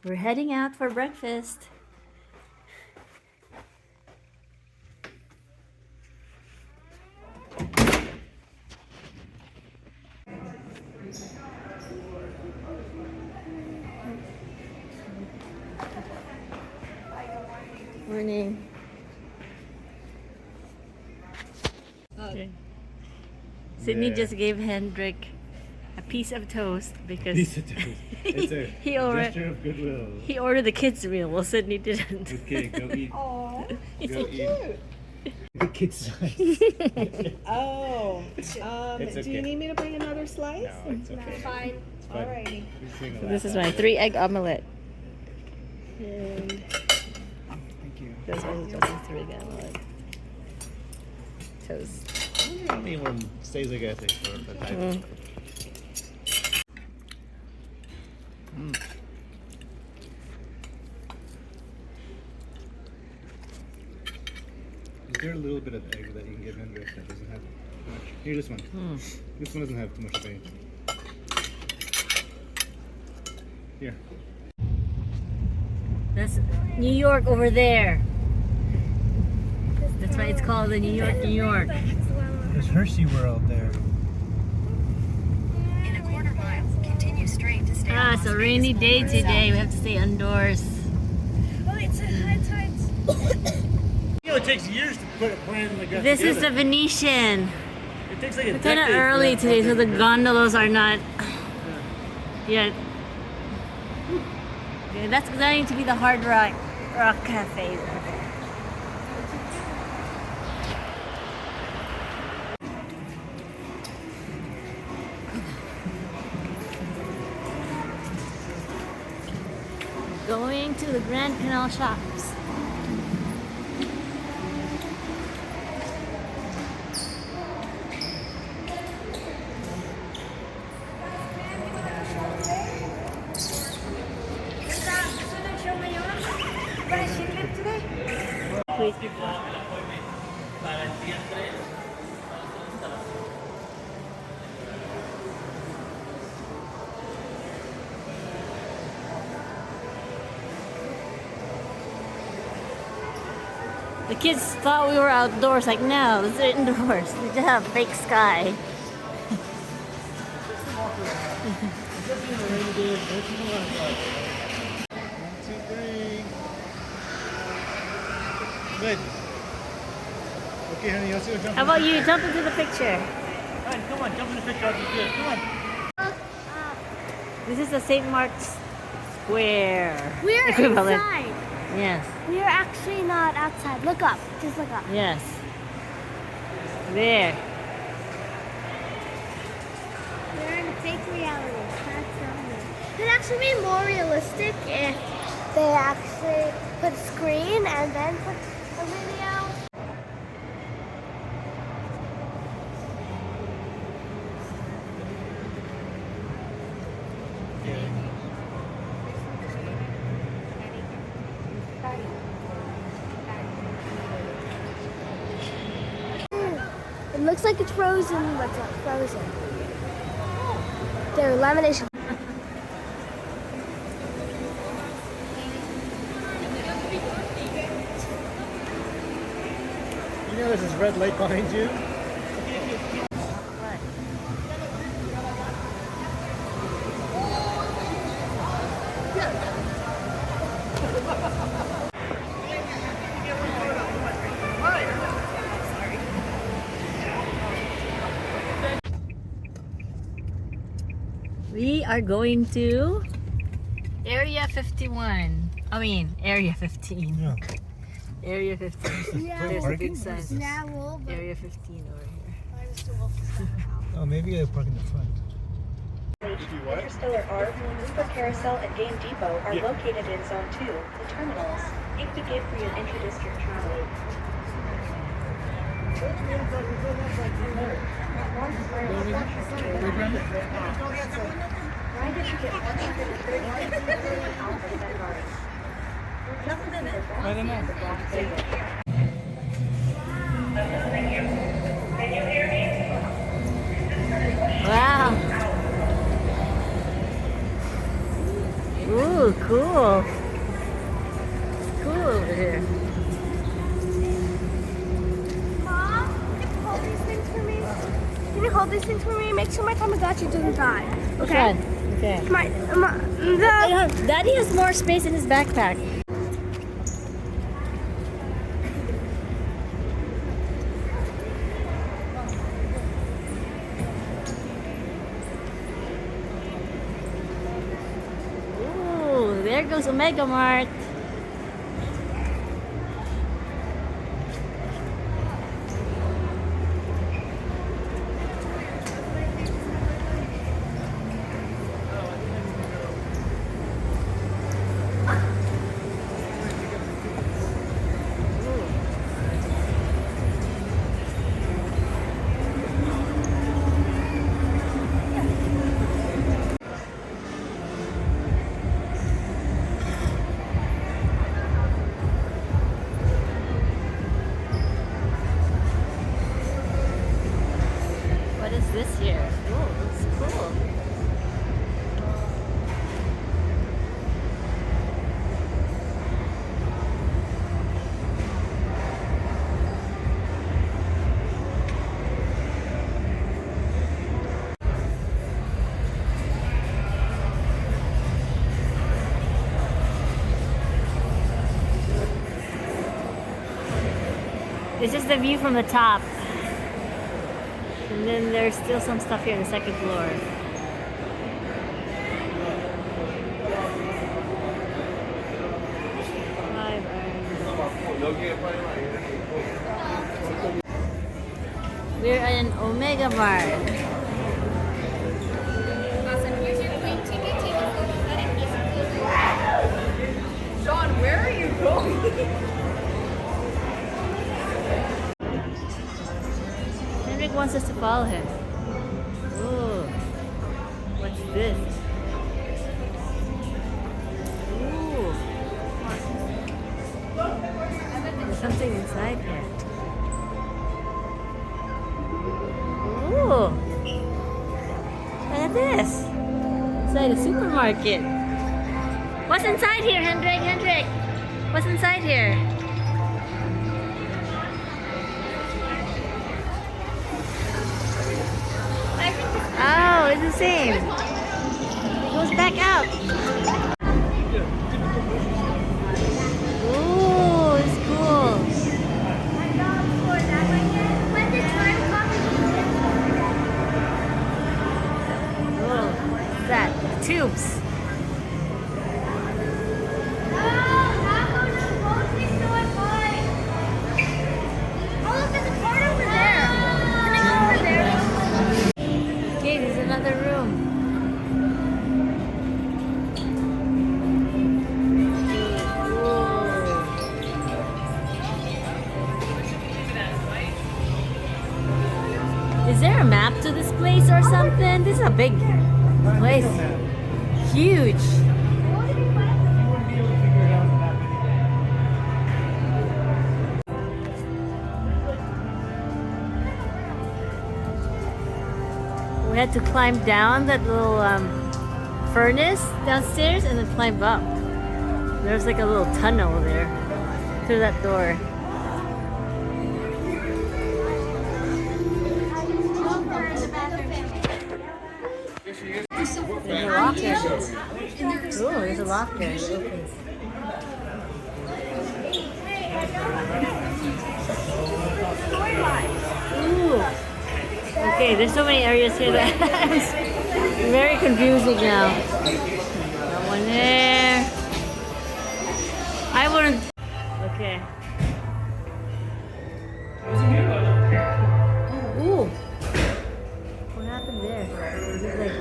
We're heading out for breakfast. Morning. Okay. Sydney just gave Hendrik a piece of toast because Piece of toast. It's a gesture of goodwill. he ordered the kids' meal. Well, Sydney didn't. Okay, go eat. Aww, Go so eat. cute. The kid size. Oh, It's do okay. you need me to bring another slice? No, it's okay. Fine. It's fine. Alrighty. So this is my 3-egg omelette. And Thank you. this one's just a 3-egg omelette. Toast. I wonder how anyone stays like that for the time. Is there a little bit of egg that you can give Hendrik that doesn't have too much? Here, this one. This one doesn't have too much of egg. Here. That's New York over there. That's why it's called the New York. There's Hershey World there. In a quarter mile, continue straight to stay on Ah, Las it's a Vegas rainy day Boulevard today. South. We have to stay indoors. Oh, it's a high tide. You know, it takes years to put a plan like that This is together. the Venetian. It takes like a It's kind of decade for early that today, so the project. gondolas are not yet. Okay, that's going to be the Hard Rock Cafe. Going to the Grand Canal shops. Please be The kids thought we were outdoors. Like, no, this is indoors. We just have fake sky. Good. Okay, honey, let's go jump. How about you jump into the picture? Come on, jump in the picture. I'll be good. Come on. This is the St. Mark's Square. We're equivalent. inside. Yes, We are actually not outside. Look up. Just look up. yes. There. We're in a fake reality. That's not real. It'd actually be more realistic if they actually put a screen and then put a video. It looks like it's frozen, but it's not frozen. They're lamination. You know there's this red light behind you? We are going to Area 51. I mean, Area 15. Yeah. Area 15. Yeah. There's a big sign. Yeah, well, but Area 15 over here. Oh, maybe I park in the front. Interstellar Art, Super Carousel, and Game Depot are located in Zone 2, the terminals. Keep the gate for your intra-district travel. Ride if you get 130 Alpha Centauri. I don't know. Wow. Ooh. Ooh, cool. It's cool over here. Mom, can you hold these things for me? Can you hold these things for me? Make sure my Tamagotchi doesn't die. Which Okay. one? Okay. The Daddy has more space in his backpack. Ooh, there goes Omega Mart. What is this here? Oh, looks cool. This is the view from the top. And then there's still some stuff here on the second floor. We're in Omega Mart. Awesome. Here's your plane ticket. Take a photo of that and Sean, where are you going? Henrik wants us to follow him. Ooh, what's this? Ooh, there's something inside here. Ooh, look at this. Inside a supermarket. What's inside here, Hendrik? Hendrik, what's inside here? Oh, it's the same. It goes back out. Ooh, it's cool. Oh, what's that? Tubes. Okay, there's another room. Is there a map to this place or something? This is a big place. Huge. We had to climb down that little furnace downstairs and then climb up. There's like a little tunnel there through that door. There's a locker. Ooh, there's a locker. It opens. Ooh. Okay, there's so many areas here that it's very confusing now. That one there. I wouldn't. Okay. Ooh. What happened there? There's like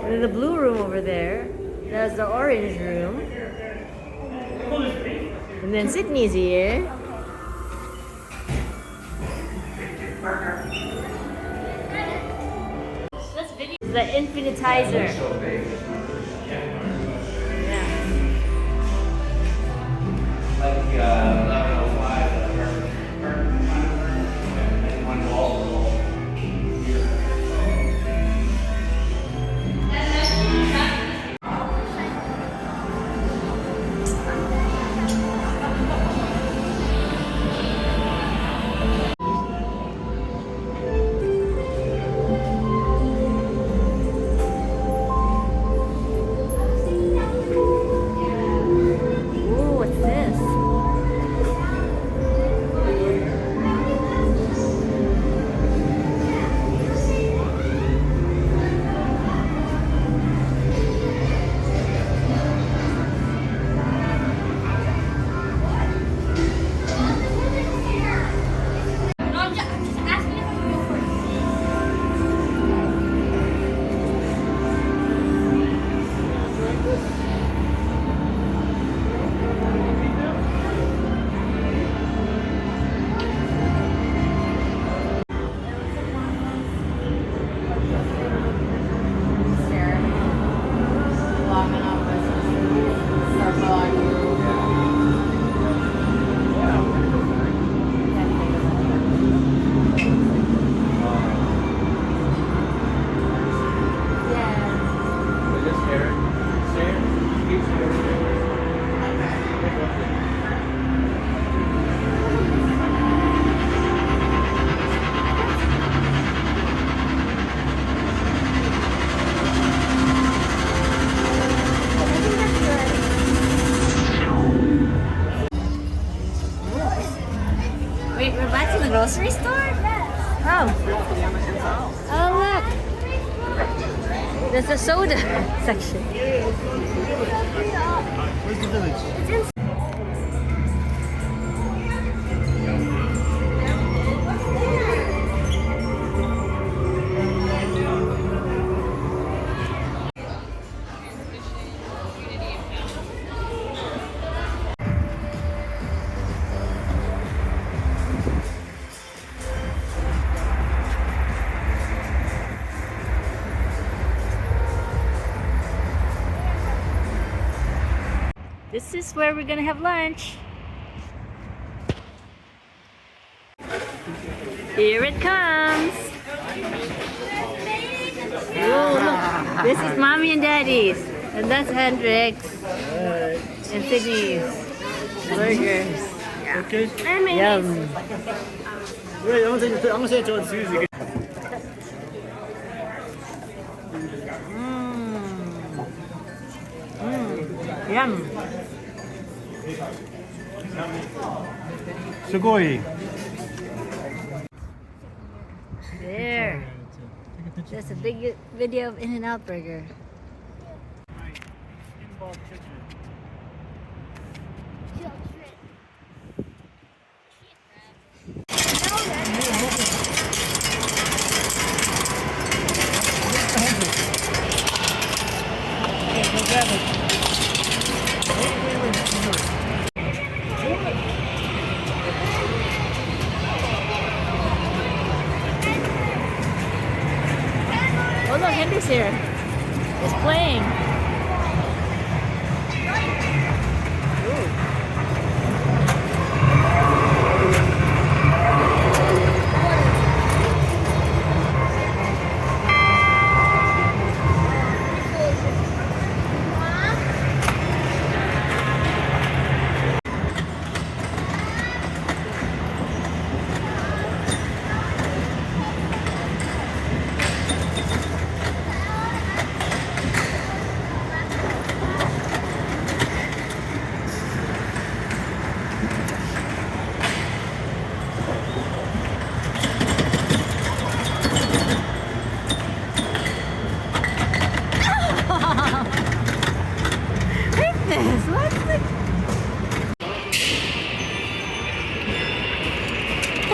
there's a blue room over there. There's the orange room. And then Sydney's here. The infinitizer. Yeah. Wait, we're back to the grocery store? Oh. Oh, look. There's a soda section. Where's the village? This is where we're gonna have lunch. Here it comes. Oh, look. This is Mommy and Daddy's. And that's Hendrix. And Sydney's. Burgers. Okay. Yum. Wait, I'm gonna say it to Susie. Yum. Sugoi. There. That's a big video of In-N-Out Burger. Oh look, Henry's here. He's playing.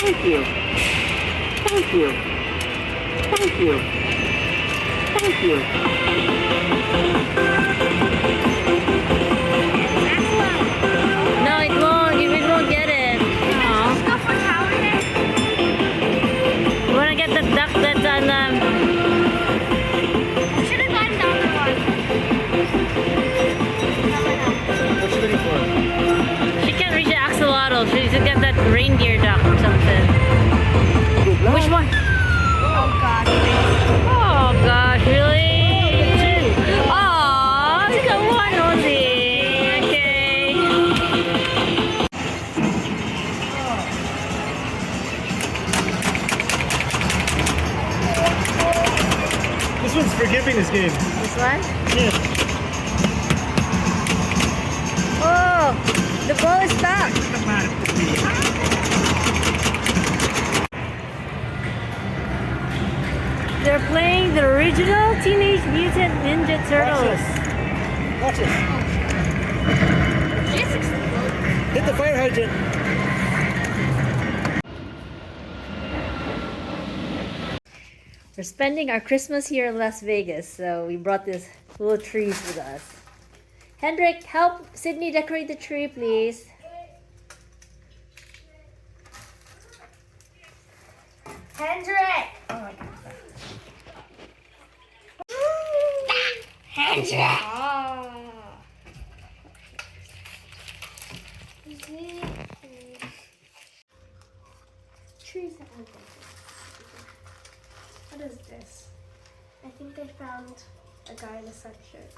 Thank you. Thank you. Thank you. Thank you. No, it won't. It won't get it. Aw. You wanna get the duck that's on the... Should have gotten the other one. What you looking for? She can't reach the axolotl. She should get that reindeer duck or something. Which one? Oh god. Oh gosh, really? Aw, come on, Ozzy. Okay. This one's forgiving this game. This one? Yeah. Oh, the ball is stuck. They're playing the original Teenage Mutant Ninja Turtles. Watch this. Hit the fire hydrant. We're spending our Christmas here in Las Vegas, so we brought these little trees with us. Hendrik, help Sydney decorate the tree, please. Hendrik! Oh my god. Hendrik! Trees that look like this. What is this? I think they found a guy in a sweatshirt.